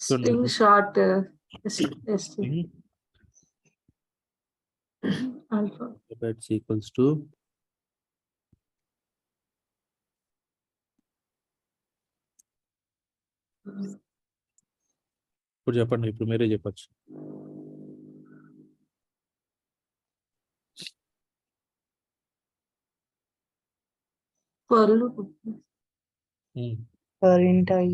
String short string alpha. alphabets equals to ఇప్పుడు చెప్పండి, ఇప్పుడు మీరే చెప్పచ్చు. For loop. For int I.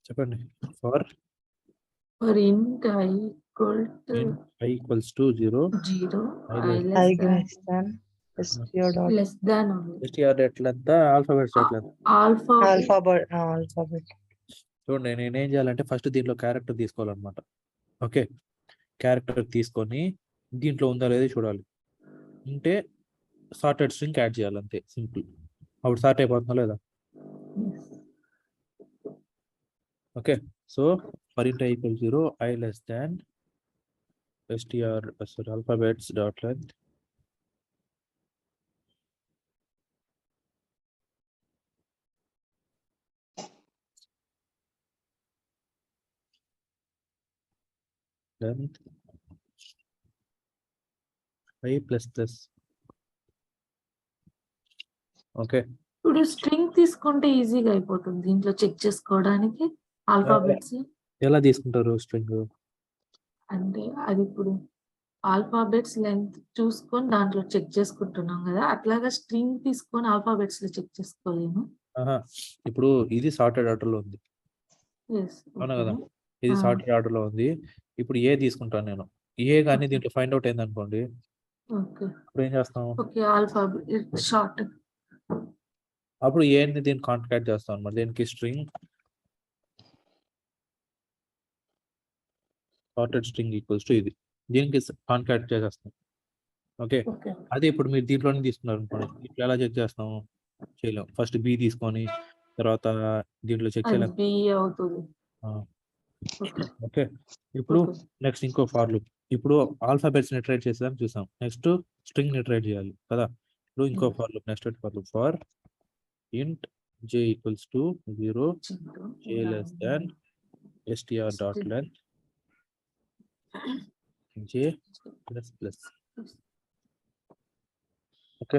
చెప్పండి. For int I equal to I equals to 0 0. I I less than str dot less than only. str ఎట్లంతా alphabets ఎట్లంతా. Alphabet. alphabet. చూడండి, నేను ఏం చేయాలంటే ఫస్ట్ దీంట్లో క్యారెక్టర్ తీసుకోవాలన్నమాట. ఓకే, క్యారెక్టర్ తీసుకొని దీంట్లో ఉందా లేదా చూడాలి. ఉంటే సార్టెడ్ స్ట్రింగ్ యాడ్ చేయాలి, అంతే సింపుల్. అప్పుడు సార్ట్ అయిపోతుందా లేదా. Okay, so for int I equals 0 I less than str alphabets dot length I plus plus. Okay, ఇప్పుడు స్ట్రింగ్ తీసుకుంటే ఈజీగా అయిపోతుంది దీంట్లో చెక్ చేసుకోవడానికి ఆల్ఫాబెట్స్. ఎలా తీసుకుంటారు స్ట్రింగ్? అంటే అది ఇప్పుడు ఆల్ఫాబెట్స్ లెంత్ చూసుకొని దాంట్లో చెక్ చేసుకుంటున్నాం కదా, అట్లాగా స్ట్రింగ్ తీసుకొని ఆల్ఫాబెట్స్ లో చెక్ చేసుకోలేము. ఇప్పుడు ఇది సార్టెడ్ ఆర్డర్ లో ఉంది, Yes, అవునా okay. కదా. ఇది సార్టెడ్ ఆర్డర్ లో ఉంది. ఇప్పుడు ఏ తీసుకుంటాను నేను. ఏ కానీ దీంట్లో ఫైండ్ అవుట్ అయింది అనుకోండి, Okay. ఇప్పుడు ఏం చేస్తాం? Okay, alphabet short. అప్పుడు ఏని దీన్ని కాంటాక్ట్ చేస్తాం అనమాట. దీనికి string sorted string equals to ఇది, దీనికి కాంటాక్ట్ చేసేస్తాం. Okay, okay. అదే ఇప్పుడు మీరు దీంట్లోనే తీసుకున్నారు అనుకోండి, ఇప్పుడు ఎలా చెక్ చేస్తాం? చేయలేం. ఫస్ట్ బి తీసుకొని తర్వాత దీంట్లో చెక్ అది చేయలేం. బి అవుతుంది. ఓకే, ఇప్పుడు Okay. నెక్స్ట్ ఇంకో ఫార్ లూప్. ఇప్పుడు ఆల్ఫాబెట్స్ ని ట్రేట్ చేసాం చూసాం, నెక్స్ట్ స్ట్రింగ్ ని ట్రేట్ చేయాలి కదా. ఇప్పుడు ఇంకో for loop, next for loop for int j equals to 0 j less than str dot length j plus plus. Okay,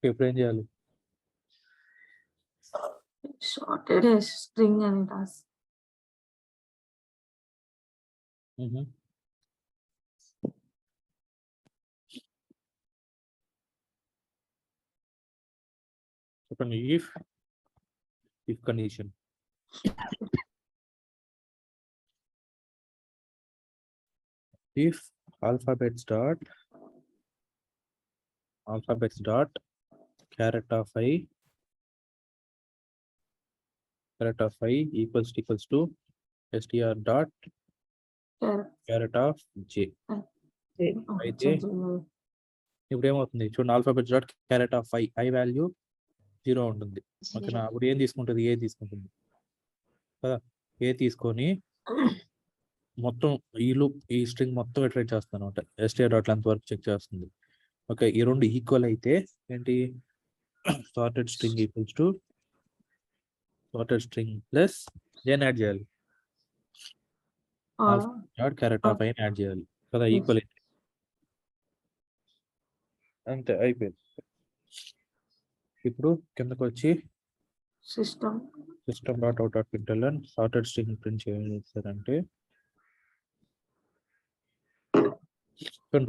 ఇప్పుడు ఏం చేయాలి? షార్టెడ్ స్ట్రింగ్ అని రాసి చెప్పండి. if condition if alphabets dot caret of I equals to str dot caret of j. అయితే ఇప్పుడు ఏమవుతుంది చూడండి, alphabets dot carrot of I value 0 ఉంటుంది. ఓకేనా, అప్పుడు ఏం తీసుకుంటుంది? ఏ తీసుకుంటుంది కదా. ఏ తీసుకొని మొత్తం ఈ స్ట్రింగ్ మొత్తం ఇటరేట్ చేస్తాను అనమాట. str డాట్ లెంత్ వరకు చెక్ చేస్తుంది. ఓకే, ఈ రెండు ఈక్వల్ అయితే ఏంటి? Sorted string equals to sorted string plus దేని యాడ్ చేయాలి? Dot carrot of I add చేయాలి కదా. ఈక్వల్ అయితే అంతే, అయిపోయింది. ఇప్పుడు కిందకు వచ్చి system dot out dot println sorted string print చేయాలంటే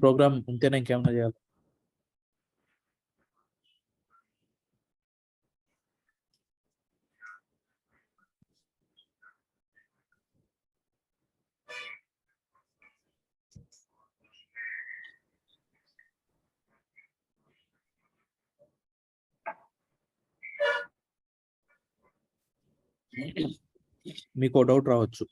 ప్రోగ్రామ్ ఉంటేనే ఇంకేమైనా చేయాలి? మీకు డౌట్ రావచ్చు.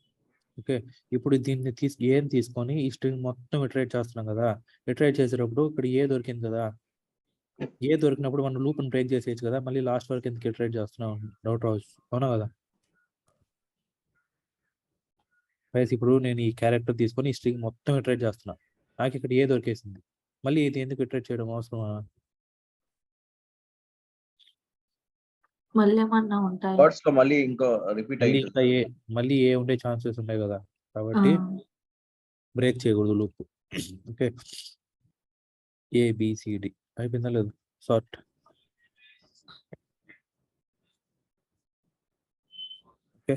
ఓకే, ఇప్పుడు దీన్ని ఏం తీసుకొని ఈ స్ట్రింగ్ మొత్తం ఇటరేట్ చేస్తున్నాం కదా. ఇటరేట్ చేసేటప్పుడు ఇక్కడ ఏ దొరికింది కదా, ఏ దొరికినప్పుడు మనం లూప్ ని బ్రేక్ చేసేయచ్చు కదా. మళ్ళీ లాస్ట్ వరకు ఎందుకు ఇటరేట్ చేస్తున్నాం డౌట్ రావచ్చు, అవునా కదా. గైస్ ఇప్పుడు నేను ఈ క్యారెక్టర్ తీసుకొని ఈ స్ట్రింగ్ మొత్తం ఇటరేట్ చేస్తున్నా. నాకు ఇక్కడ ఏ దొరికేసింది. మళ్ళీ ఇది ఎందుకు ఇటరేట్ చేయడం అవసరమా? మళ్ళీ ఏమన్నా ఉంటాయి వర్డ్స్ లో మళ్ళీ ఇంకో రిపీట్ మళ్ళీ అయింది. ఇంకా మళ్ళీ ఏ ఉండే ఛాన్సెస్ ఉంటాయి కదా, కాబట్టి బ్రేక్ చేయకూడదు లూప్. ఓకే, ఏబిసిడి అయిపోయిందా లేదు? సార్ట్. ఓకే,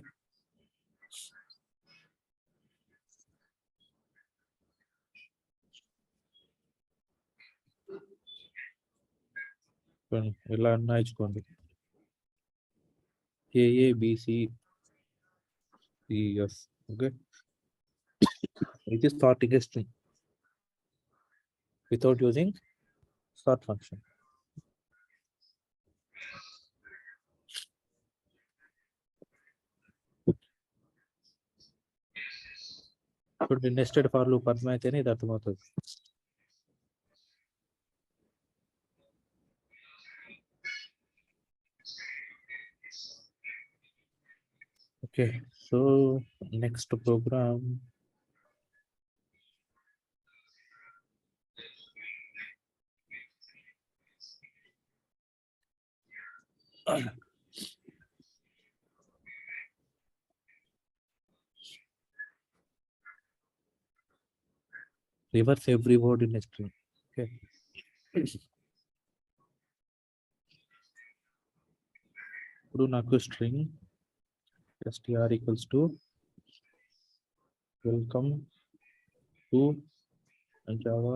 ఇలా అన్నా ఇచ్చుకోండి. A A B C D F. Okay, it is starting a string without using start function. ఇప్పుడు నెస్టెడ్ ఫర్ లూప్ అర్థమైతేనే ఇది అర్థమవుతుంది. Okay, so next program reverse every word in a string. Okay, ఇప్పుడు నాకు string str equals to welcome to Java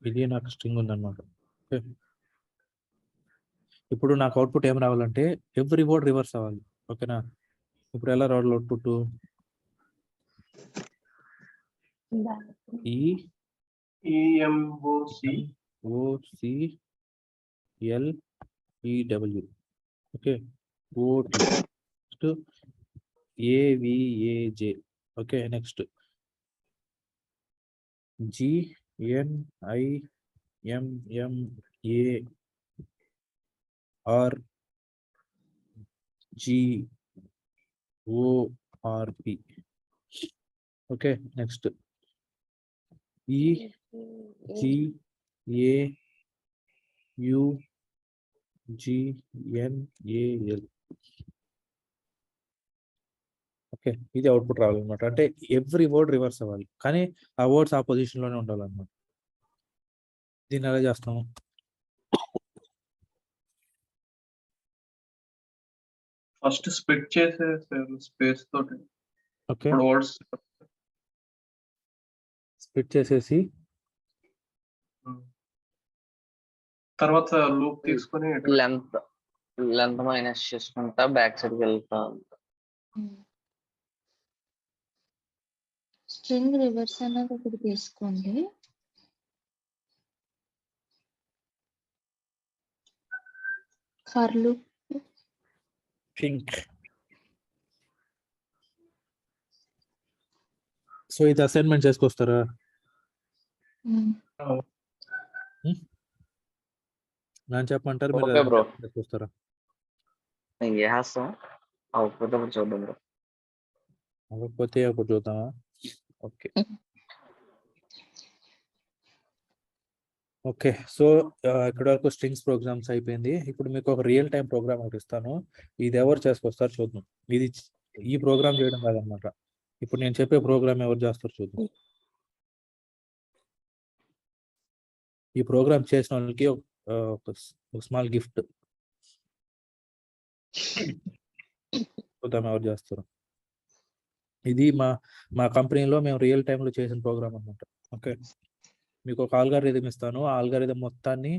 ఇది నాకు string ఉందన్నమాట. Okay, ఇప్పుడు నాకు అవుట్పుట్ ఏం రావాలంటే ఎవ్రీ వర్డ్ రివర్స్ అవ్వాలి. ఓకేనా? ఇప్పుడు ఎలా రావాలి output? EMOCLEW. Okay, OT next AVAJ. Okay, next GNIMMARGORP. Okay, next EGAUGNAL. Okay, ఇది అవుట్పుట్ రావాలన్నమాట. అంటే ఎవ్రీ వర్డ్ రివర్స్ అవ్వాలి, కానీ ఆ వర్డ్స్ ఆ పొజిషన్ లోనే ఉండాలన్నమాట. దీన్ని ఎలా చేస్తాము? ఫస్ట్ స్ప్లిట్ చేసేసారు స్పేస్ తోటి. ఓకే, ఇప్పుడు వర్డ్స్ స్ప్లిట్ చేసేసి తర్వాత లూప్ తీసుకొని లెంత్ మైనస్ చేసుకుంటా బ్యాక్ సైడ్కి వెళ్తా. స్ట్రింగ్ రివర్స్ అనేది ఒకటి తీసుకోండి. For loop think. సో ఇది అసైన్మెంట్ చేసుకొస్తారా? నేను చెప్పమంటారు, మీరు ఓకే బ్రో, చేసుకొస్తారా? నేను చేస్తాం. అవుట్పుట్ అప్పుడు చూద్దాం బ్రో. అవ్వకపోతే అప్పుడు చూద్దామా? ఓకే ఓకే, సో ఇక్కడ వరకు స్ట్రింగ్స్ ప్రోగ్రామ్స్ అయిపోయింది. ఇప్పుడు మీకు ఒక రియల్ టైం ప్రోగ్రామ్ ఒకటి ఇస్తాను. ఇది ఎవరు చేసుకొస్తారు చూద్దాం. ఇది ఈ ప్రోగ్రామ్ చేయడం కాదనమాట. ఇప్పుడు నేను చెప్పే ప్రోగ్రామ్ ఎవరు చేస్తారు చూద్దాం. ఈ ప్రోగ్రామ్ చేసిన వాళ్ళకి ఒక స్మాల్ గిఫ్ట్ చూద్దాం ఎవరు చేస్తారు. ఇది మా కంపెనీలో మేము రియల్ టైంలో చేసిన ప్రోగ్రామ్ అనమాట. ఓకే, మీకు ఒక ఆల్గారిథం ఇస్తాను. ఆ ఆల్గారిథం మొత్తాన్ని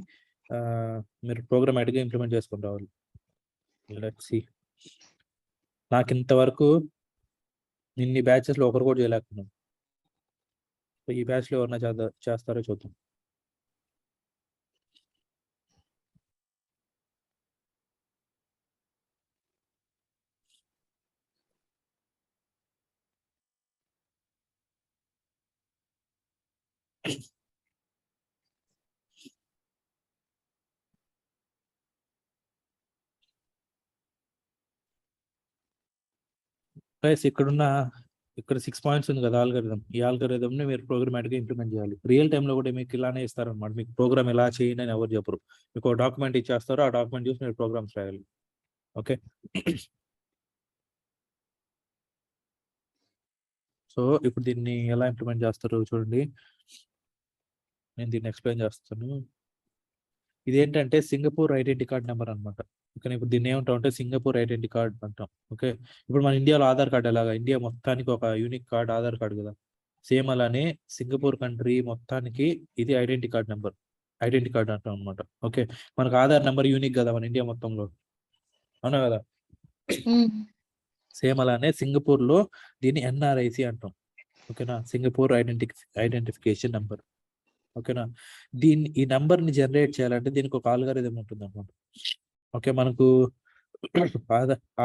మీరు ప్రోగ్రామాటిక్గా ఇంప్లిమెంట్ చేసుకుని రావాలి. Let's see. నాకు ఇంతవరకు ఇన్ని బ్యాచెస్లో ఒకరు కూడా చేయలేకున్నాను. ఈ బ్యాచ్లో ఎవరన్నా చేస్తారో చూద్దాం. గైస్ ఇక్కడ 6 పాయింట్స్ ఉంది కదా ఆల్గరిథం. ఈ ఆల్గరిథం ని మీరు ప్రోగ్రామాటిక్ గా ఇంప్లిమెంట్ చేయాలి. రియల్ టైమ్ లో కూడా మీకు ఇలానే ఇస్తారన్నమాట. మీకు ప్రోగ్రామ్ ఎలా చేయండి అని ఎవరు చెప్పరు. మీకు ఒక డాక్యుమెంట్ ఇచ్చేస్తారు, ఆ డాక్యుమెంట్ చూసి మీరు ప్రోగ్రామ్స్ రాయాలి. ఓకే. సో ఇప్పుడు దీన్ని ఎలా ఇంప్లిమెంట్ చేస్తారు చూడండి. నేను దీన్ని ఎక్స్ప్లెయిన్ చేస్తాను. ఇదేంటంటే సింగపూర్ ఐడెంటిటీ కార్డ్ నెంబర్ అనమాట. ఓకే, ఇప్పుడు దీన్ని ఏమంటాం అంటే సింగపూర్ ఐడెంటిటీ కార్డ్ అంటాం. ఓకే, ఇప్పుడు మన ఇండియాలో ఆధార్ కార్డ్ ఎలాగా, ఇండియా మొత్తానికి ఒక యూనిక్ కార్డ్ ఆధార్ కార్డ్ కదా, సేమ్ అలానే సింగపూర్ కంట్రీ మొత్తానికి ఇది identity card number, identity card అంటాం అనమాట. ఓకే, మనకు ఆధార్ నెంబర్ యూనిక్ కదా మన ఇండియా మొత్తంలో, అవునా కదా. సేమ్ అలానే సింగపూర్ లో దీన్ని ఎన్ఆర్ఐసి అంటాం. ఓకేనా, సింగపూర్ ఐడెంటిఫికేషన్ నెంబర్. ఓకేనా, ఈ నెంబర్ ని జనరేట్ చేయాలంటే దీనికి ఒక ఆల్గరిథం ఉంటుంది అనమాట. ఓకే, మనకు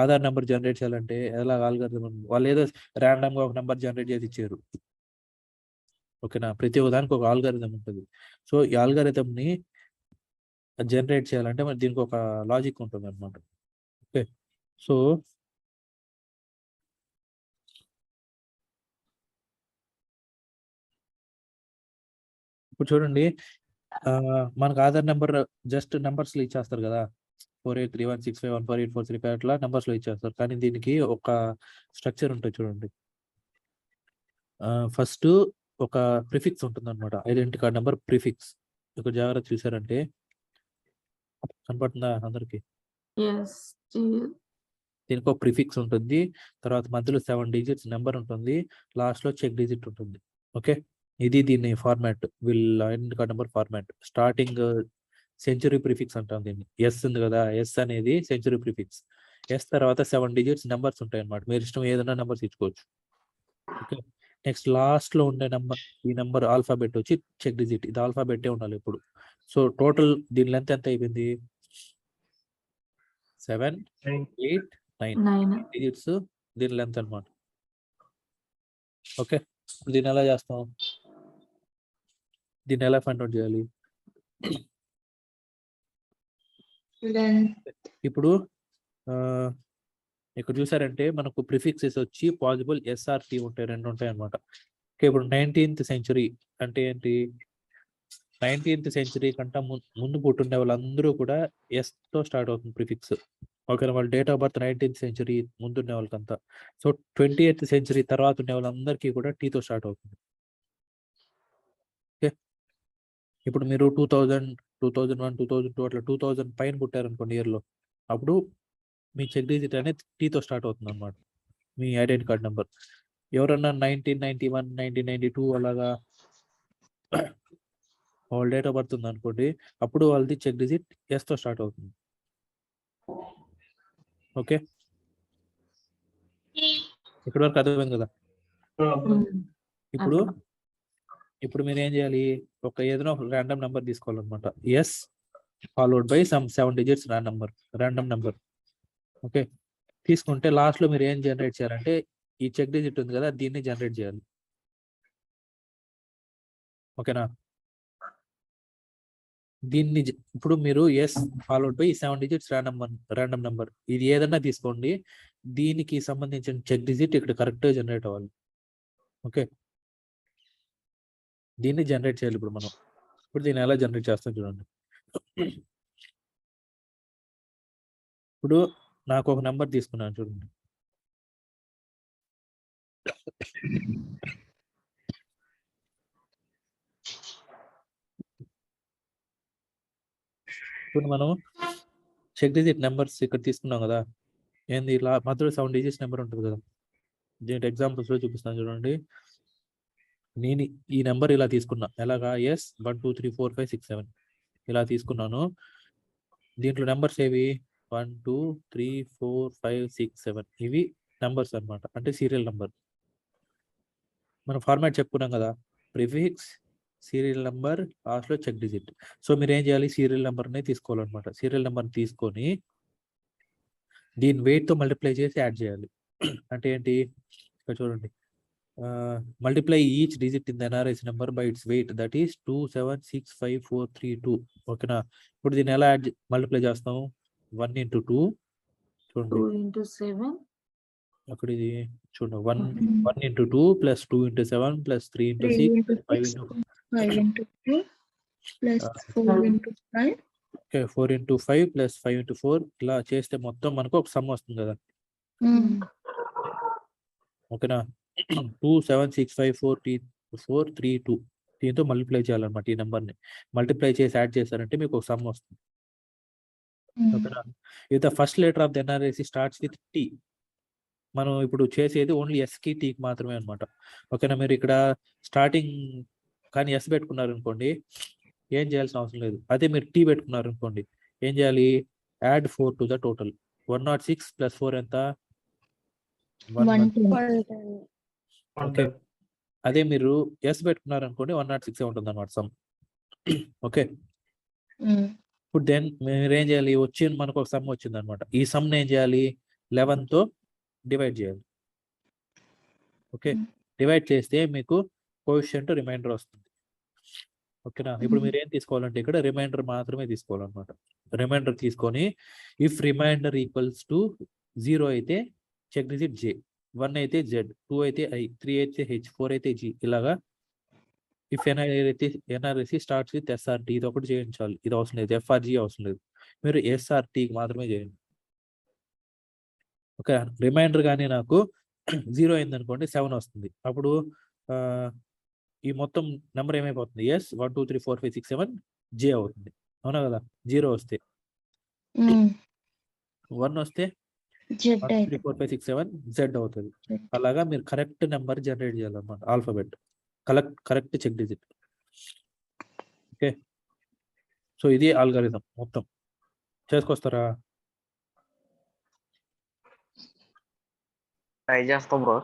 ఆధార్ నెంబర్ జనరేట్ చేయాలంటే ఎలా ఆల్గరిథం, వాళ్ళు ఏదో ర్యాండమ్ గా ఒక నెంబర్ జనరేట్ చేసి ఇచ్చారు. ఓకేనా, ప్రతి ఒక్క దానికి ఒక ఆల్గరిథం ఉంటుంది. సో ఈ ఆల్గరిథం ని జనరేట్ చేయాలంటే మరి దీనికి ఒక లాజిక్ ఉంటుంది అనమాట. ఓకే, సో ఇప్పుడు చూడండి, మనకు ఆధార్ నెంబర్ జస్ట్ నెంబర్స్ లో ఇచ్చేస్తారు కదా, 483165148435 అట్లా నెంబర్స్ లో ఇచ్చేస్తారు. కానీ దీనికి ఒక స్ట్రక్చర్ ఉంటుంది చూడండి. ఫస్ట్ ఒక ప్రిఫిక్స్ ఉంటుంది అనమాట, ఐడెంటిటీ కార్డ్ నెంబర్ ప్రిఫిక్స్. ఇక్కడ జాగ్రత్త చూసారంటే కనపడుతుందా అందరికి? దీనికి ఒక ప్రిఫిక్స్ ఉంటుంది, తర్వాత మధ్యలో 7 డిజిట్స్ నెంబర్ ఉంటుంది, లాస్ట్ లో చెక్ డిజిట్ ఉంటుంది. ఓకే, ఇది దీన్ని ఫార్మాట్, వీళ్ళ identity card number format. Starting century prefix అంటాం దీన్ని. ఎస్ ఉంది కదా, ఎస్ అనేది సెంచురీ ప్రిఫిక్స్. ఎస్ తర్వాత 7 డిజిట్స్ నెంబర్స్ ఉంటాయి అన్నమాట. మీరు ఇష్టం ఏదైనా నెంబర్స్ ఇచ్చుకోవచ్చు. ఓకే, నెక్స్ట్ లాస్ట్ లో ఉండే నెంబర్, ఈ నెంబర్ ఆల్ఫాబెట్ వచ్చి చెక్ డిజిట్. ఇది ఆల్ఫాబెట్టే ఉండాలి ఇప్పుడు. సో టోటల్ దీని లెంత్ ఎంత అయిపోయింది? 7, 8, 9 డిజిట్స్ దీని లెంత్ అనమాట. ఓకే, దీన్ని ఎలా చేస్తాం, దీన్ని ఎలా ఫైండ్ అవుట్ చేయాలి? ఇప్పుడు ఇక్కడ చూసారంటే మనకు ప్రిఫిక్సెస్ వచ్చి పాసిబుల్ ఎస్ఆర్టీ ఉంటాయి, 2 ఉంటాయి అనమాట. ఓకే, ఇప్పుడు 19th సెంచురీ అంటే ఏంటి? 19th సెంచురీ కంటే ముందు పుట్టుండే వాళ్ళందరూ కూడా ఎస్ తో స్టార్ట్ అవుతుంది ప్రిఫిక్స్. ఓకే, వాళ్ళ date of birth 19th century ముందుండే వాళ్ళకంతా. సో 20th సెంచురీ తర్వాత ఉండే వాళ్ళందరికీ కూడా టీతో స్టార్ట్ అవుతుంది. ఓకే, ఇప్పుడు మీరు 2000, 2001, 2002 అట్లా 2000 పైన పుట్టారనుకోండి ఇయర్లో, అప్పుడు మీ చెక్ డిజిట్ అనేది టీతో స్టార్ట్ అవుతుంది అనమాట, మీ ఐడెంటిటీ కార్డ్ నెంబర్. ఎవరన్నా 1991, 1992 అలాగా వాళ్ళ డేట్ ఆఫ్ బర్త్ ఉంది అనుకోండి, అప్పుడు వాళ్ళది చెక్ డిజిట్ ఎస్తో స్టార్ట్ అవుతుంది. ఓకే, ఇక్కడ వరకు అర్థమైంది కదా. ఇప్పుడు మీరు ఏం చేయాలి, ఏదైనా ఒక ర్యాండమ్ నెంబర్ తీసుకోవాలన్నమాట. S followed by some 7 digits random number. Okay, తీసుకుంటే లాస్ట్ లో మీరు ఏం జనరేట్ చేయాలంటే ఈ చెక్ డిజిట్ ఉంది కదా, దీన్ని జనరేట్ చేయాలి. ఓకేనా, దీన్ని ఇప్పుడు మీరు S followed by 7 digits random number, ఇది ఏదన్నా తీసుకోండి, దీనికి సంబంధించిన చెక్ డిజిట్ ఇక్కడ కరెక్ట్గా జనరేట్ అవ్వాలి. ఓకే, దీన్ని జనరేట్ చేయాలి ఇప్పుడు మనం. ఇప్పుడు దీన్ని ఎలా జనరేట్ చేస్తాం చూడండి. ఇప్పుడు నాకు ఒక నెంబర్ తీసుకున్నాను చూడండి. ఇప్పుడు మనం చెక్ డిజిట్ నెంబర్స్ ఇక్కడ తీసుకున్నాం కదా, ఏంది ఇలా మధ్యలో 7 డిజిట్స్ నెంబర్ ఉంటుంది కదా. దీని ఎగ్జాంపుల్స్ లో చూపిస్తాను చూడండి. నేను ఈ నెంబర్ ఇలా తీసుకున్నా, ఎలాగా ఎస్ 1 2 3 4 5 6 7 ఇలా తీసుకున్నాను. దీంట్లో నెంబర్స్ ఏవి 1 2 3 4 5 6 7 ఇవి నెంబర్స్ అనమాట, అంటే సీరియల్ నెంబర్. మనం ఫార్మాట్ చెప్పుకున్నాం కదా, ప్రిఫిక్స్, సీరియల్ నెంబర్, లాస్ట్ లో చెక్ డిజిట్. సో మీరు ఏం చేయాలి, సీరియల్ నెంబర్ని తీసుకోవాలన్నమాట. సీరియల్ నెంబర్ని తీసుకొని దీని వెయిట్ తో మల్టిప్లై చేసి యాడ్ చేయాలి. అంటే ఏంటి, ఇక్కడ చూడండి, multiply each digit in the NRIC number by its weight, that is 2765432. ఓకేనా, ఇప్పుడు దీన్ని ఎలా మల్టిప్లై చేస్తాం, 1 into 2 చూడండి, 2 into 7 అక్కడ ఇది చూడండి 1 into 2 plus 2 into 7 plus 3 into 3 6 into plus 5 6 into plus 5 into 2 plus 4 into 5. Okay 4 into 5 plus 5 into 4 ఇలా చేస్తే మొత్తం మనకు ఒక సమ్ వస్తుంది కదా. ఓకేనా 2 7 6 5 4 4 3 2 దీంతో మల్టిప్లై చేయాలన్నమాట. ఈ నెంబర్ని మల్టిప్లై చేసి యాడ్ చేశారంటే మీకు ఒక సమ్ వస్తుంది. ఓకేనా. If the first letter of the NRIC starts with T, మనం ఇప్పుడు చేసేది ఓన్లీ ఎస్కి టీకి మాత్రమే అనమాట. ఓకేనా. మీరు ఇక్కడ స్టార్టింగ్ కానీ ఎస్ పెట్టుకున్నారు అనుకోండి, ఏం చేయాల్సిన అవసరం లేదు. అదే మీరు టీ పెట్టుకున్నారు అనుకోండి, ఏం చేయాలి? Add 4 to the total. 106 plus 4 ఎంత? 110. ఓకే. అదే మీరు ఎస్ పెట్టుకున్నారు అనుకోండి 106 ఉంటుంది అనమాట సమ్. ఓకే. ఇప్పుడు దెన్ మీరు ఏం చేయాలి? మనకు ఒక సమ్ వచ్చింది అనమాట. ఈ సమ్ ఏం చేయాలి? 11 తో డివైడ్ చేయాలి. ఓకే. డివైడ్ చేస్తే మీకు కోఎఫిషియంట్ రిమైండర్ వస్తుంది. ఓకేనా. ఇప్పుడు మీరు ఏం తీసుకోవాలంటే ఇక్కడ రిమైండర్ మాత్రమే తీసుకోవాలన్నమాట. రిమైండర్ తీసుకొని ఇఫ్ రిమైండర్ ఈక్వల్స్ టు 0 అయితే చెక్ డిజిట్ జే, 1 అయితే జెడ్, 2 అయితే ఐ, 3 అయితే హెచ్, 4 అయితే జి. ఇలాగా if NRIC starts with SRT ఇది ఒకటి చేయించాలి. ఇది అవసరం లేదు. ఎఫ్ఆర్జీ అవసరం లేదు. మీరు ఎస్ఆర్టీకి మాత్రమే చేయండి. ఓకే. రిమైండర్ కానీ నాకు 0 అయిందనుకోండి 7 వస్తుంది. అప్పుడు ఈ మొత్తం నెంబర్ ఏమైపోతుంది? ఎస్ 1 2 3 4 5 6 7 జే అవుతుంది. అవునా కదా. 0 వస్తే 1 వస్తే 1 2 3 4 5 6 7 జెడ్ అవుతుంది. అలాగా మీరు కరెక్ట్ నెంబర్ జనరేట్ చేయాలన్నమాట. Alphabet correct check digit. Okay. So ఇది ఆల్గారిథం మొత్తం. చేసుకొస్తారా? ట్రై చేస్తాం బ్రో.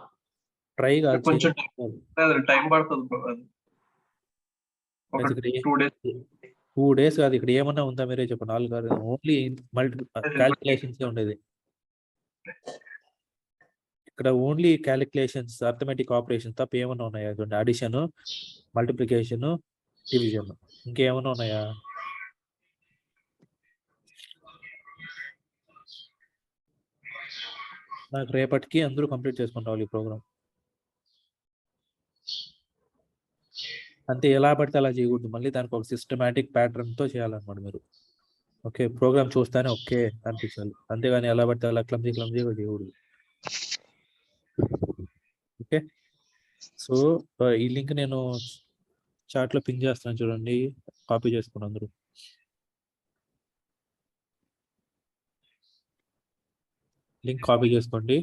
ట్రై కాదు, కొంచెం టైం పడుతుంది బ్రో. అది ఒక 2 days. 2 days కాదు. ఇక్కడ ఏమన్నా ఉందా మీరే చెప్పండి. ఆల్గారిథం ఓన్లీ క్యాలిక్యులేషన్స్ ఉండేది. ఇక్కడ ఓన్లీ క్యాలిక్యులేషన్స్, అర్థమెటిక్ ఆపరేషన్స్ తప్ప ఏమన్నా ఉన్నాయా? చూడండి, అడిషన్, మల్టిప్లికేషన్, డివిజన్. ఇంకేమన్నా ఉన్నాయా? నాకు రేపటికి అందరూ కంప్లీట్ చేసుకుంటారు ఈ ప్రోగ్రామ్. అంతే. ఎలా పడితే అలా చేయకూడదు. మళ్ళీ దానికి ఒక సిస్టమాటిక్ ప్యాటర్న్తో చేయాలన్నమాట మీరు. ఓకే. ప్రోగ్రామ్ చూస్తానే ఓకే అనిపించాలి. అంతేగాని ఎలా పడితే అలా క్లమ్జీగా చేయకూడదు. ఓకే. సో ఈ లింక్ నేను చాట్లో పింగ్ చేస్తాను, చూడండి. కాపీ చేసుకుని అందరూ. లింక్ కాపీ చేసుకోండి.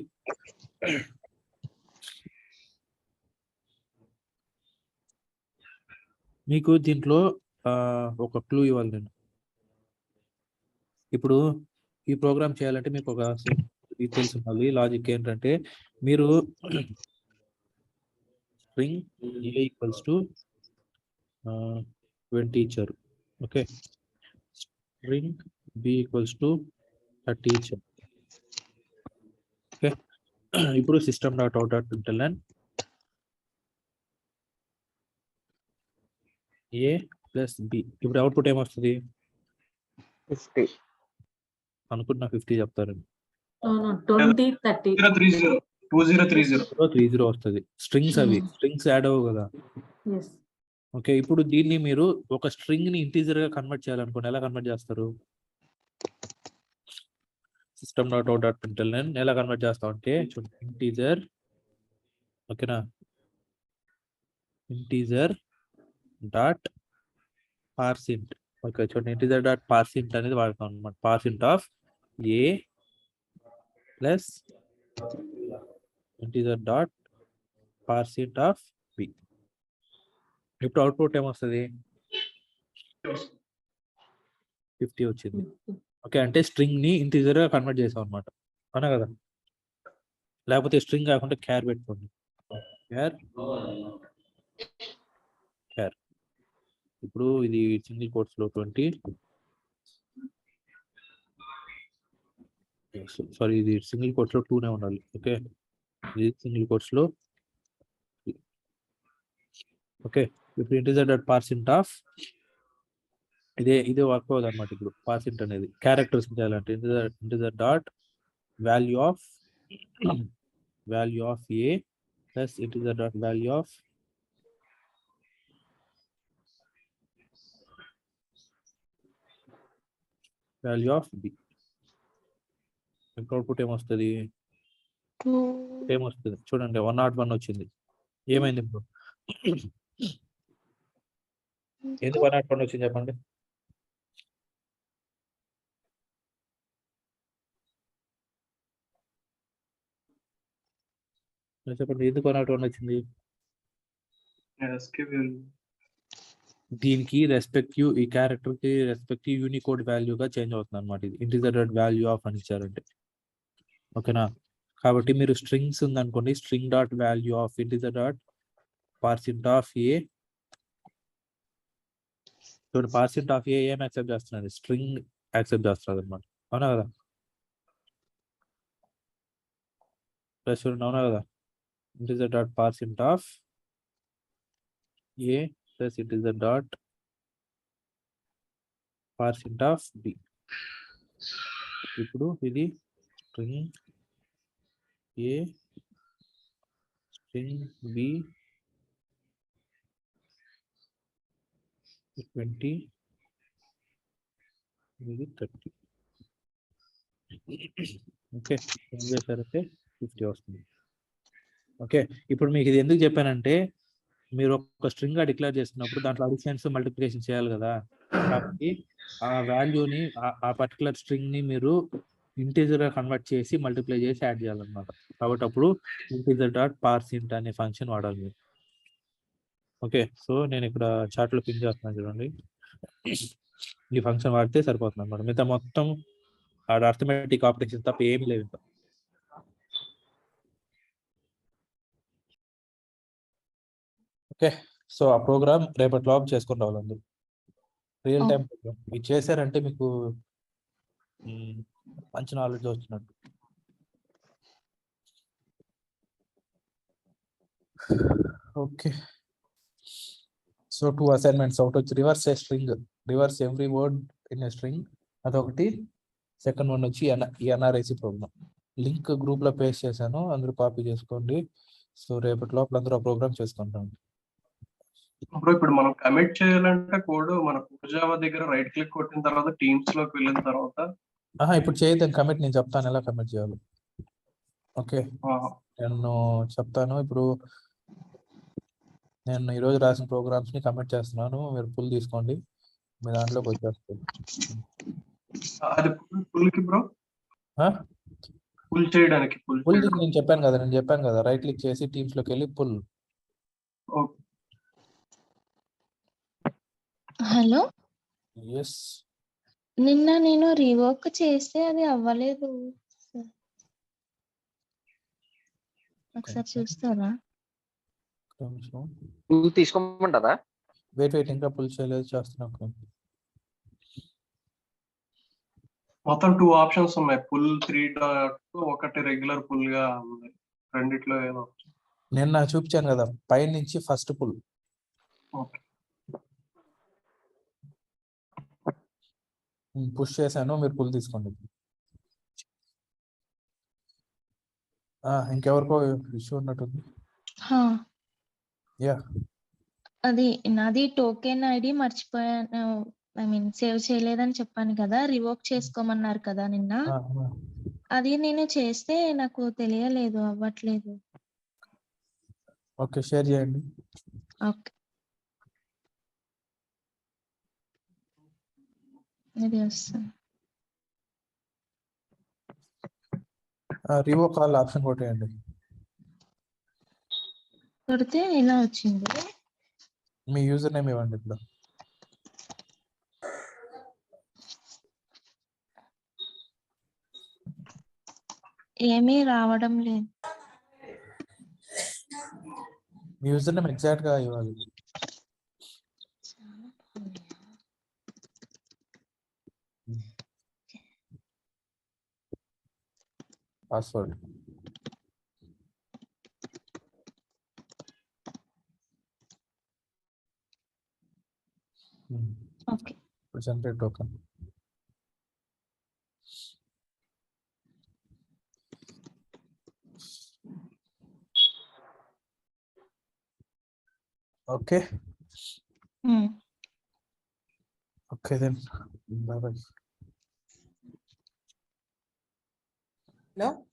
మీకు దీంట్లో ఒక క్లూ ఇవ్వాలి నేను. ఇప్పుడు ఈ ప్రోగ్రామ్ చేయాలంటే మీకు ఒక ఇది తెలిసి ఉండాలి. లాజిక్ ఏంటంటే మీరు string A equals to when teacher. Okay. String B equals to teacher. Okay. ఇప్పుడు system.out.println ఏ ప్లస్ బి. ఇప్పుడు అవుట్పుట్ ఏమొస్తుంది 50 అనుకుంటున్నా? 50 చెప్తారండి. 2030 వస్తుంది. స్ట్రింగ్స్ అవి స్ట్రింగ్స్ యాడ్ అవ్వవు కదా. ఓకే. ఇప్పుడు దీన్ని మీరు ఒక స్ట్రింగ్ ని ఇంటీజర్ గా కన్వర్ట్ చేయాలనుకోండి, ఎలా కన్వర్ట్ చేస్తారు? system.out.println ఎలా కన్వర్ట్ చేస్తాం అంటే చూడండి, ఇంటీజర్. ఓకేనా. Integer dot parse int. ఓకే. చూడండి, ఇంటీజర్ డాట్ పార్సింట్ అనేది వాడతాం అనమాట. Parse int of A plus integer dot parse int of B. ఇప్పుడు అవుట్పుట్ ఏమొస్తుంది? 50 వచ్చింది. ఓకే. అంటే స్ట్రింగ్ ని ఇంటీజర్ గా కన్వర్ట్ చేసాం అనమాట. అవునా కదా. లేకపోతే స్ట్రింగ్ కాకుండా క్యార్ పెట్టుకోండి. క్యార్. ఇప్పుడు ఇది సింగిల్ కోట్స్ లో 20. సారీ, ఇది సింగిల్ కోట్స్ లో 2నే ఉండాలి. ఓకే. ఇది సింగిల్ కోట్స్ లో. ఓకే. ఇప్పుడు ఇంటీజర్ డాట్ పార్సింట్ ఆఫ్ ఇదే వర్క్ అవుతుంది అనమాట. ఇప్పుడు పార్సింట్ అనేది క్యారెక్టర్స్ చేయాలంటే integer dot value of value of A plus integer dot value of B. ఇప్పుడు అవుట్పుట్ ఏమొస్తుంది? Two. ఏమొస్తుంది చూడండి, 101 వచ్చింది. ఏమైంది ఇప్పుడు? ఎందుకు 101 వచ్చింది చెప్పండి? చెప్పండి ఎందుకు 101 వచ్చింది? ASCII value. దీనికి రెస్పెక్టివ్, ఈ క్యారెక్టర్ కి రెస్పెక్టివ్ యూనికోడ్ వాల్యూగా చేంజ్ అవుతుంది అనమాట. ఇది ఇంటిజర్ డాట్ వాల్యూ ఆఫ్ అని ఇచ్చారంటే, ఓకేనా? కాబట్టి మీరు స్ట్రింగ్స్ ఉందనుకోండి, string dot value of integer dot parse int of A. చూడండి, పార్సెంట్ ఆఫ్ ఏ ఏం యాక్సెప్ట్ చేస్తున్నది? స్ట్రింగ్ యాక్సెప్ట్ చేస్తున్నది అనమాట. అవునా కదా? ప్లస్ చూడండి, అవునా కదా? Integer dot parse int of A plus integer dot parse int of B. ఇప్పుడు ఇది స్ట్రింగ్ ఏ స్ట్రింగ్ బి 20 ఇది 30. ఓకే, ఏం చేశారంటే 50 వస్తుంది. ఓకే, ఇప్పుడు మీకు ఇది ఎందుకు చెప్పానంటే, మీరు ఒక స్ట్రింగ్ గా డిక్లేర్ చేస్తున్నప్పుడు దాంట్లో అడిషన్స్ మల్టిప్లికేషన్ చేయాలి కదా. కాబట్టి ఆ వాల్యూని, ఆ పర్టికులర్ స్ట్రింగ్ ని మీరు ఇంటీజర్ గా కన్వర్ట్ చేసి మల్టిప్లై చేసి యాడ్ చేయాలన్నమాట. కాబట్టి అప్పుడు ఇంటీజర్ డాట్ పార్సింట్ అనే ఫంక్షన్ వాడాలి మీరు. ఓకే, సో నేను ఇక్కడ చార్ట్ లో పిన్ చేస్తున్నాను చూడండి. ఈ ఫంక్షన్ వాడితే సరిపోతుంది అన్నమాట. మిగతా మొత్తం అర్థమెటిక్ ఆపరేషన్ తప్ప ఏమి లేవు ఇంకా. ఓకే, సో ఆ ప్రోగ్రామ్ రేపటి లోపు చేసుకుని రావాలి అందరూ. రియల్ టైం ప్రోగ్రామ్ ఇది చేశారంటే మీకు మంచి నాలెడ్జ్ వచ్చినట్టు. Okay, so 2 assignments. ఒకటి వచ్చి reverse a string, reverse every word in a string, అదొకటి. సెకండ్ వన్ వచ్చి ఎన్ఆర్ఐసి ప్రోగ్రామ్. లింక్ గ్రూప్ లో పేస్ట్ చేశాను, అందరూ కాపీ చేసుకోండి. సో రేపటి లోపల అందరూ ఆ ప్రోగ్రామ్ చేసుకుంటాం. ఇప్పుడు మనం కమిట్ చేయాలంటే కోడ్ మన జావా దగ్గర రైట్ క్లిక్ కొట్టిన తర్వాత టీమ్స్ లోకి వెళ్ళిన తర్వాత ఇప్పుడు చేయొద్దని కమిట్ నేను చెప్తాను ఎలా కమిట్ చేయాలి. ఓకే, నేను చెప్తాను. ఇప్పుడు నేను ఈరోజు రాసిన ప్రోగ్రామ్స్ ని కమిట్ చేస్తున్నాను, మీరు పుల్ తీసుకోండి, మీ దాంట్లోకి వచ్చేస్తుంది. అది పుల్ కి బ్రో, పుల్ చేయడానికి పుల్ నేను చెప్పాను కదా రైట్ క్లిక్ చేసి టీమ్స్ లోకి వెళ్ళి పుల్. హలో, ఎస్, నిన్న నేను రీవర్క్ చేస్తే అది అవ్వలేదు. ఒకసారి చూస్తారా? పుల్ తీసుకోమంటారా? వెయిట్ ఇంకా పుల్ చేయలేదు, చేస్తున్నా. మొత్తం 2 ఆప్షన్స్ ఉన్నాయి, పుల్ 3 డాట్, ఒకటి రెగ్యులర్ పుల్ గా ఉంది. రెండిట్లో ఏదో నేను నాకు చూపించాను కదా పై నుంచి ఫస్ట్ పుల్. పుష్ చేశాను, మీరు పుల్ తీసుకోండి. ఇంకెవరికో ఇష్యూ ఉన్నట్టుంది. యా, అది నాది టోకెన్ ఐడి మర్చిపోయాను, ఐ మీన్ సేవ్ చేయలేదని చెప్పాను కదా, రివోక్ చేసుకోమన్నారు కదా నిన్న. అది నేను చేస్తే నాకు తెలియలేదు, అవ్వట్లేదు. ఓకే, షేర్ చేయండి. ఓకే, ఇది వస్తుంది. రివోక్ కాల్ ఆప్షన్ కొట్టేయండి. కొడితే ఇలా వచ్చింది. మీ యూజర్ నేమ్ ఇవ్వండి. ఇప్పుడు ఏమీ రావడం లేదు. మీ యూజర్ నేమ్ ఎగ్జాక్ట్ గా ఇవ్వాలి. Password okay, generate token. Okay. Hmm. Okay then. Bye bye. Hello?